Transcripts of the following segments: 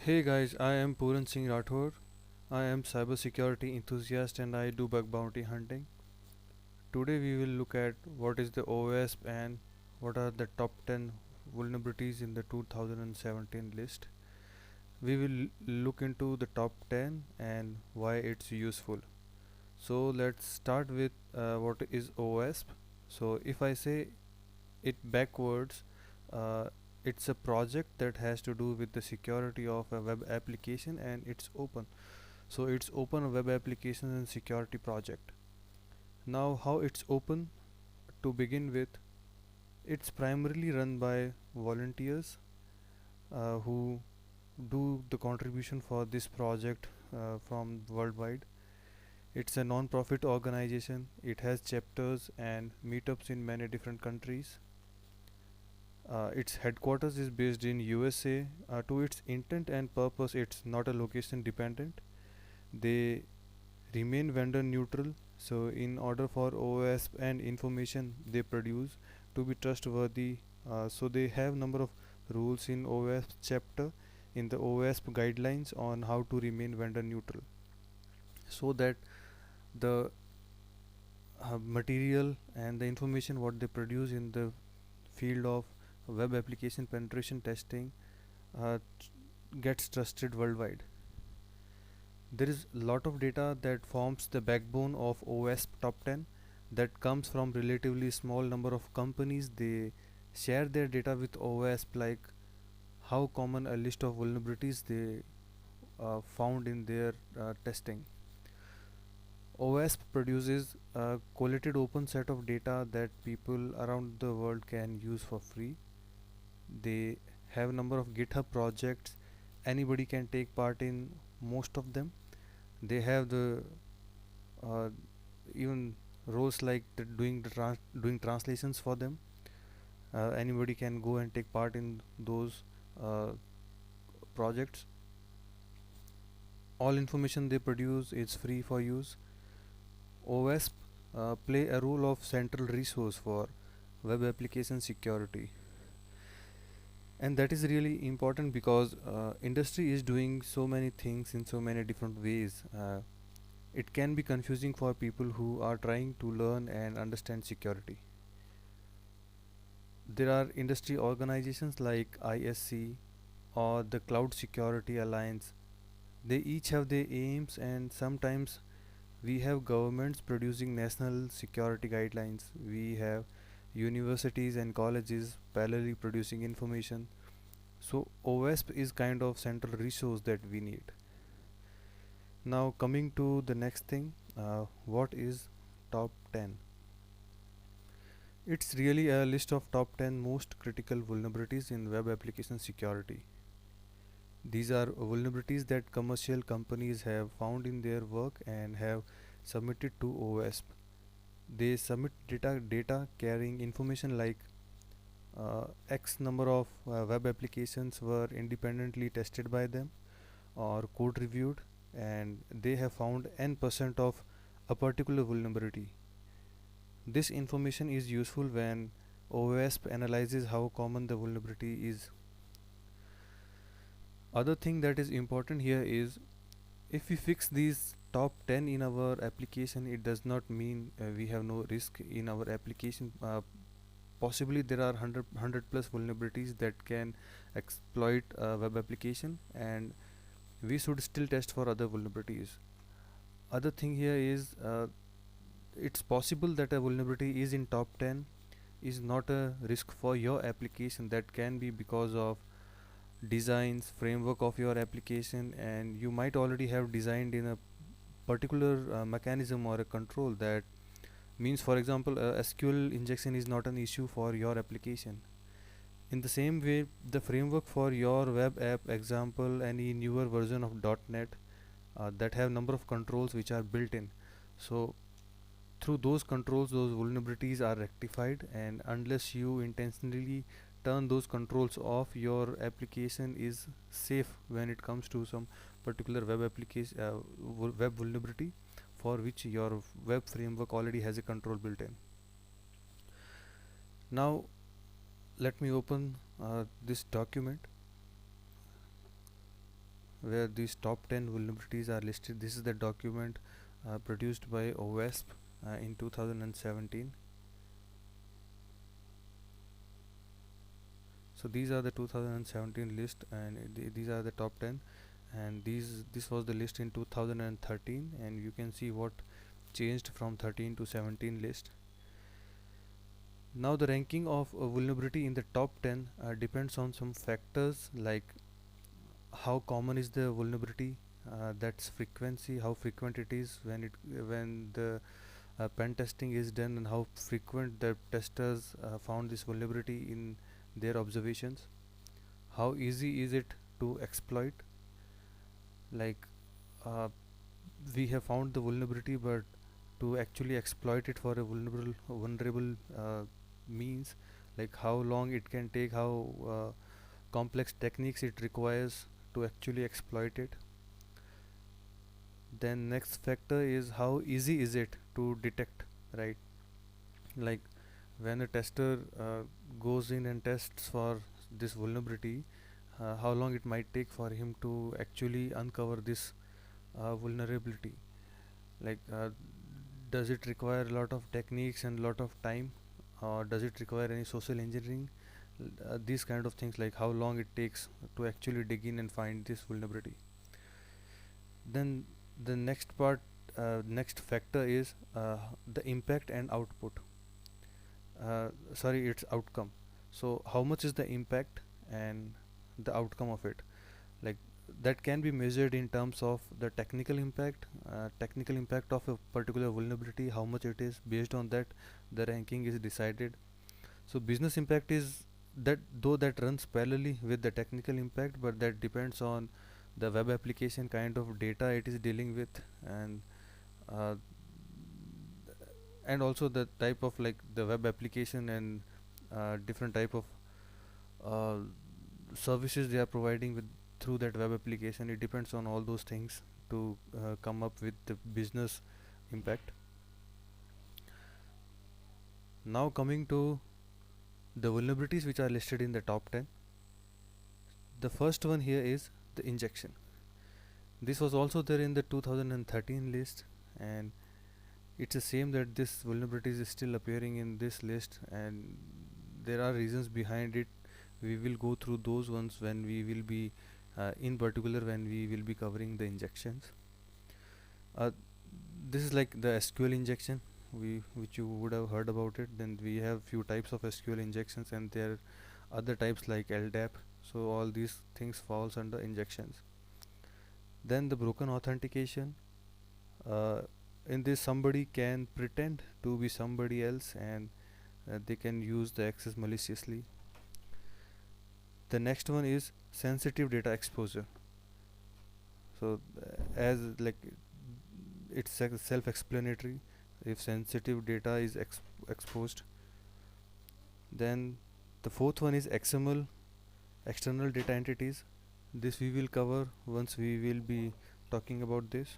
Hey guys, I am Puran Singh Rathore. I am cybersecurity enthusiast and I do bug bounty hunting. Today we will look at what is the OWASP and what are the top 10 vulnerabilities in the 2017 list. We will look into the top 10 and why it's useful. So let's start with what is OWASP. So if I say it backwards, uh, it's a project that has to do with the security of a web application and it's open. So it's open web application and security project. Now how it's open? To begin with, it's primarily run by volunteers who do the contribution for this project from worldwide. It's a non-profit organization. It has chapters and meetups in many different countries. Its headquarters is based in USA. To its intent and purpose, it's not a location dependent. They remain vendor neutral, so in order for OWASP and information they produce to be trustworthy, so they have number of rules in OWASP chapter in the OWASP guidelines on how to remain vendor neutral, so that the material and the information what they produce in the field of web application penetration testing uh, gets trusted worldwide. There is a lot of data that forms the backbone of OWASP top 10 that comes from relatively small number of companies. They share their data with OWASP, like how common a list of vulnerabilities they found in their testing. OWASP produces a collated open set of data that people around the world can use for free. They have a number of GitHub projects. Anybody can take part in most of them. They have the uh, even roles like doing translations for them. Anybody can go and take part in those uh, projects. All information they produce is free for use. OWASP play a role of central resource for web application security, and that is really important because industry is doing so many things in so many different ways. It can be confusing for people who are trying to learn and understand security. There are industry organizations like ISC or the Cloud Security Alliance. They each have their aims, and sometimes we have governments producing national security guidelines. We have universities and colleges parallelly producing information. So OWASP is kind of central resource that we need. Now coming to the next thing, what is top 10? It's really a list of top 10 most critical vulnerabilities in web application security. These are vulnerabilities that commercial companies have found in their work and have submitted to OWASP. They submit data carrying information like X number of web applications were independently tested by them or code reviewed, and they have found n% of a particular vulnerability. This information is useful when OWASP analyzes how common the vulnerability is. Other thing that is important here is if we fix these top 10 in our application, it does not mean we have no risk in our application. Possibly there are 100 plus vulnerabilities that can exploit a web application, and we should still test for other vulnerabilities. Other thing here is it's possible that a vulnerability is in top 10 is not a risk for your application. That can be because of designs framework of your application, and you might already have designed in a particular mechanism or a control that means, for example, SQL injection is not an issue for your application. In the same way, the framework for your web app, example any newer version of .NET that have number of controls which are built in, so through those controls those vulnerabilities are rectified, and unless you intentionally turn those controls off, your application is safe when it comes to some particular web application web vulnerability for which your web framework already has a control built in. Now let me open this document. where these top 10 vulnerabilities are listed. This is the document produced by OWASP in 2017. So these are the 2017 list, and these are the top 10, and this was the list in 2013, and you can see what changed from 13 to 17 list. Now the ranking of vulnerability in the top 10 depends on some factors like how common is the vulnerability, that's frequency, how frequent it is when the pen testing is done, and how frequent the testers found this vulnerability in their observations. How easy is it to exploit? Like uh, we have found the vulnerability, but to actually exploit it for a vulnerable means, like how long it can take, how complex techniques it requires to actually exploit it. Then next factor is how easy is it to detect, right? Like when a tester goes in and tests for this vulnerability, how long it might take for him to actually uncover this vulnerability. Like does it require a lot of techniques and a lot of time, or does it require any social engineering? These kind of things, like how long it takes to actually dig in and find this vulnerability. Then the next factor is the impact and output. Sorry, its outcome. So how much is the impact and the outcome of it? Like that can be measured in terms of the technical impact of a particular vulnerability, how much it is. Based on that, the ranking is decided. So business impact is that, though that runs parallelly with the technical impact, but that depends on the web application kind of data it is dealing with, uh, and also the type of, like, the web application, and different type of uh, services they are providing with through that web application. It depends on all those things to come up with the business impact. Now coming to the vulnerabilities which are listed in the top 10. The first one here is the injection. This was also there in the 2013 list, and it's the same that this vulnerability is still appearing in this list, and there are reasons behind it. We will go through those ones when we will be in particular when we will be covering the injections. uh, this is like the SQL injection, which you would have heard about it. Then we have few types of SQL injections, and there are other types like LDAP. So all these things falls under injections. Then the broken authentication. uh, in this, somebody can pretend to be somebody else, and they can use the access maliciously. The next one is sensitive data exposure. So as like it's self-explanatory, if sensitive data is exposed. Then the fourth one is XML, external data entities. This we will cover once we will be talking about this.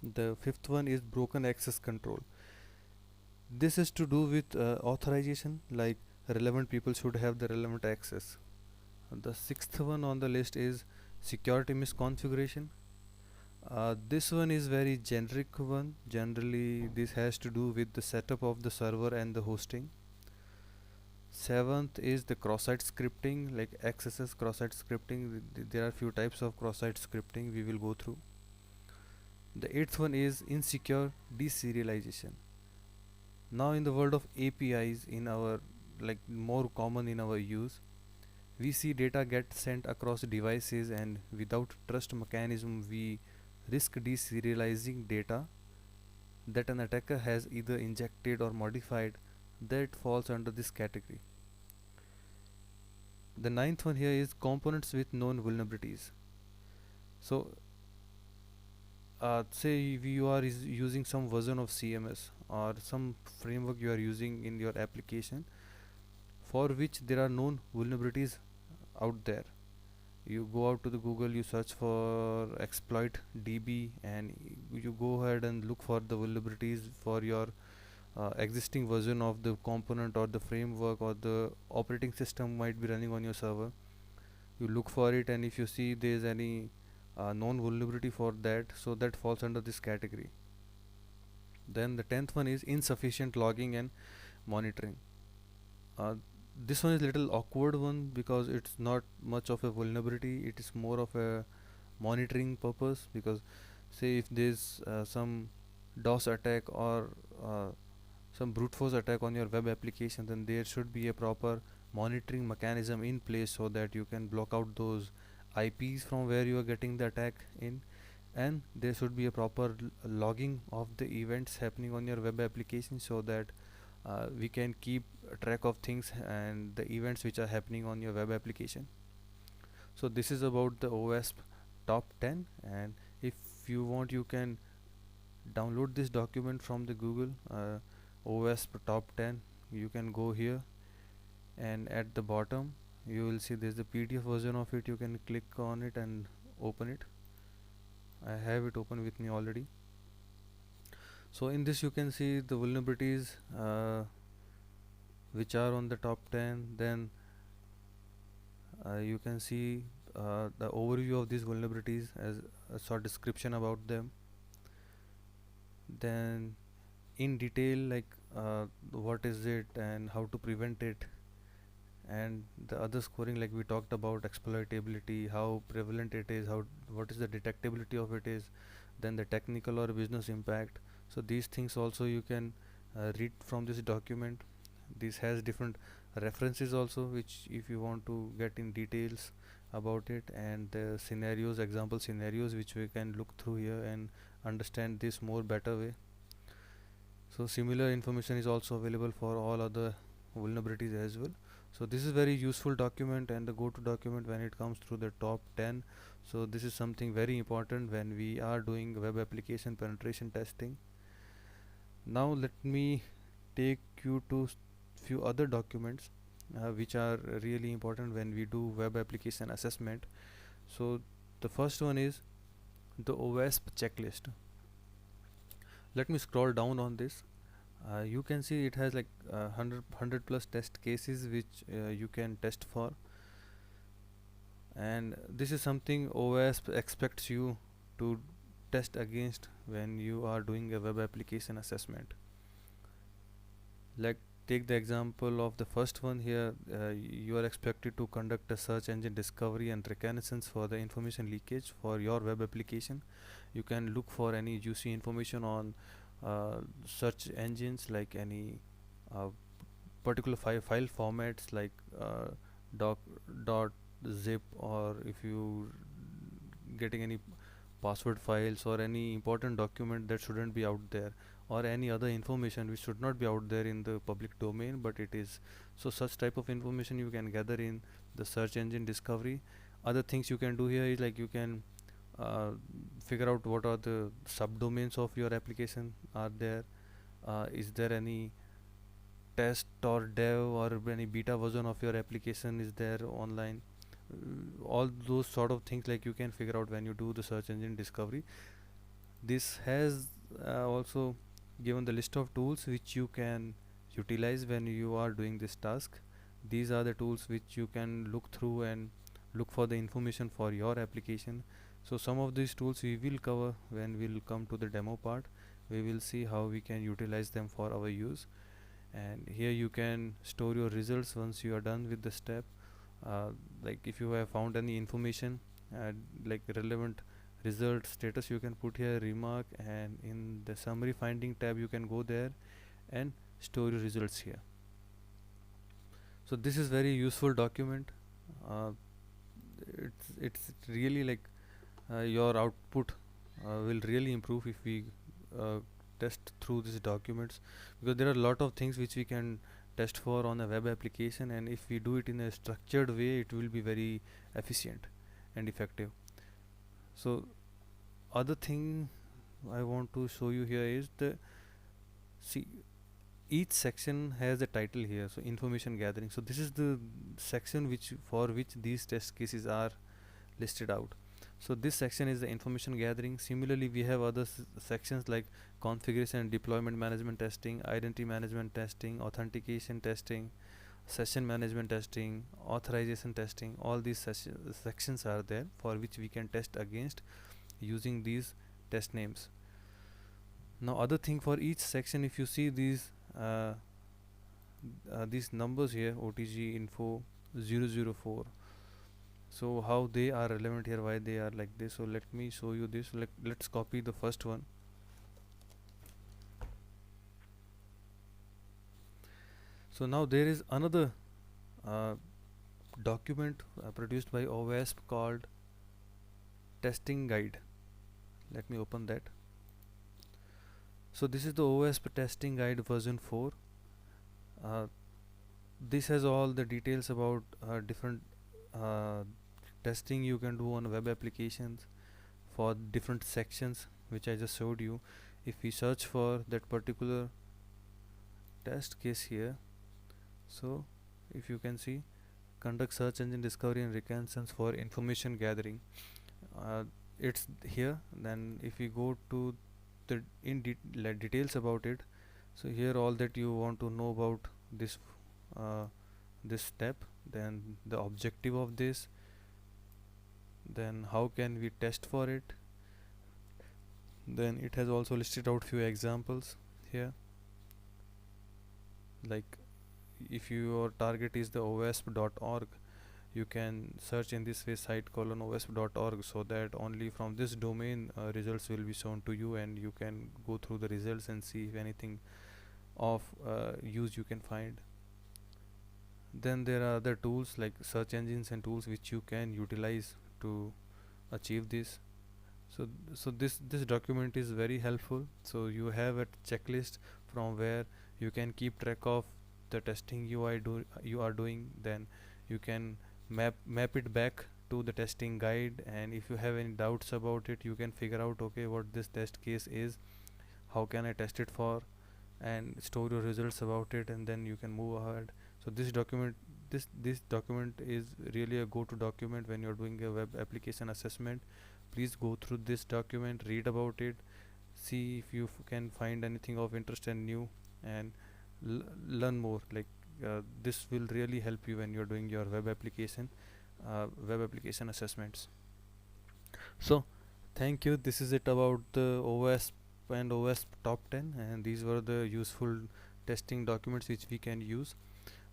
The fifth one is broken access control. This is to do with authorization, like relevant people should have the relevant access. The sixth one on the list is security misconfiguration. This one is very generic one. Generally, this has to do with the setup of the server and the hosting. Seventh is the cross-site scripting, like XSS cross-site scripting. There are few types of cross-site scripting we will go through. The eighth one is insecure deserialization. Now in the world of APIs, in our, like, more common in our use, we see data get sent across devices, and without trust mechanism we risk deserializing data that an attacker has either injected or modified. That falls under this category. The ninth one here is components with known vulnerabilities. So say you are using some version of CMS or some framework you are using in your application, for which there are known vulnerabilities out there. You go out to the Google, you search for exploit DB, and you go ahead and look for the vulnerabilities for your existing version of the component or the framework or the operating system might be running on your server. you look for it, and if you see there is any known vulnerability for that, so that falls under this category. Then the 10th one is insufficient logging and monitoring. uh, this one is little awkward one because it's not much of a vulnerability, it is more of a monitoring purpose. Because say if there's some DOS attack or uh, some brute force attack on your web application, then there should be a proper monitoring mechanism in place so that you can block out those IPs from where you are getting the attack in, and there should be a proper logging of the events happening on your web application so that we can keep track of things and the events which are happening on your web application. So this is about the OWASP top 10, and if you want you can download this document from the Google OWASP top 10. You can go here, and at the bottom you will see there's the PDF version of it. You can click on it and open it. I have it open with me already. So in this you can see the vulnerabilities which are on the top 10. Then you can see the overview of these vulnerabilities as a short description about them. Then in detail, like what is it and how to prevent it, and the other scoring, like we talked about exploitability, how prevalent it is, how what is the detectability of it is, then the technical or business impact. So these things also you can read from this document. This has different references also, which if you want to get in details about it, and the scenarios, example scenarios, which we can look through here and understand this more better way. So similar information is also available for all other vulnerabilities as well. So this is very useful document and the go-to document when it comes to the top 10. So this is something very important when we are doing web application penetration testing. Now let me take you to few other documents which are really important when we do web application assessment. So the first one is the OWASP checklist. Let me scroll down on this. You can see it has like 100 plus test cases which you can test for, and this is something OWASP expects you to test against when you are doing a web application assessment. Like take the example of the first one here. You are expected to conduct a search engine discovery and reconnaissance for the information leakage for your web application. You can look for any juicy information on search engines, like any uh, particular file formats like doc dot zip, or if you getting any password files or any important document that shouldn't be out there, or any other information which should not be out there in the public domain but it is. So such type of information you can gather in the search engine discovery. Other things you can do here is like you can uh, figure out what are the subdomains of your application are there, is there any test or dev or any beta version of your application is there online. All those sort of things like you can figure out when you do the search engine discovery. This has also given the list of tools which you can utilize when you are doing this task. These are the tools which you can look through and look for the information for your application. So some of these tools we will cover when we'll come to the demo part. We will see how we can utilize them for our use, and here you can store your results once you are done with the step. uh, like if you have found any information like relevant result status, you can put here remark, and in the summary finding tab you can go there and store your results here. So this is very useful document. uh, it's really like your output will really improve if we uh, test through these documents, because there are a lot of things which we can test for on a web application, and if we do it in a structured way it will be very efficient and effective. So other thing I want to show you here is the, see, each section has a title here. So information gathering, so this is the section which for which these test cases are listed out. So this section is the information gathering. Similarly we have other sections like configuration and deployment management testing, identity management testing, authentication testing, session management testing, authorization testing, all these sections are there for which we can test against using these test names. Now other thing, for each section, if you see these numbers here, OTG info 004, so how they are relevant here, why they are like this. So let me show you this. Let's copy the first one. So now there is another document produced by OWASP called testing guide. Let me open that. So this is the OWASP testing guide version 4. uh, this has all the details about different uh, testing you can do on web applications for different sections which I just showed you. If we search for that particular test case here, so if you can see, conduct search engine discovery and reconnaissance for information gathering, uh, it's here. Then if we go to the details about it, so here all that you want to know about this uh, this step, then the objective of this, then how can we test for it, then it has also listed out few examples here, like if your target is the owasp.org, you can search in this way site colon owasp.org, so that only from this domain results will be shown to you, and you can go through the results and see if anything of use you can find. Then there are other tools like search engines and tools which you can utilize to achieve this. So this document is very helpful. So you have a checklist from where you can keep track of the testing you are doing. Then you can map it back to the testing guide, and if you have any doubts about it, you can figure out, okay, what this test case is, how can I test it for, and store your results about it, and then you can move ahead. So this document is really a go-to document when you're doing a web application assessment. Please go through this document, read about it, see if you can find anything of interest and new, and learn more. Like this will really help you when you're doing your web application assessments. So thank you. This is it about the OWASP and OWASP top 10, and these were the useful testing documents which we can use.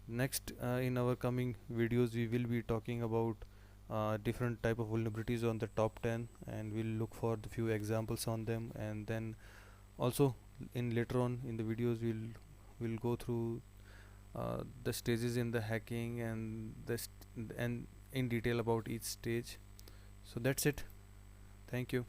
Next, in our coming videos, we will be talking about different type of vulnerabilities on the top 10, and we'll look for the few examples on them, and then also in later on in the videos we'll go through the stages in the hacking and and in detail about each stage. So that's it. Thank you.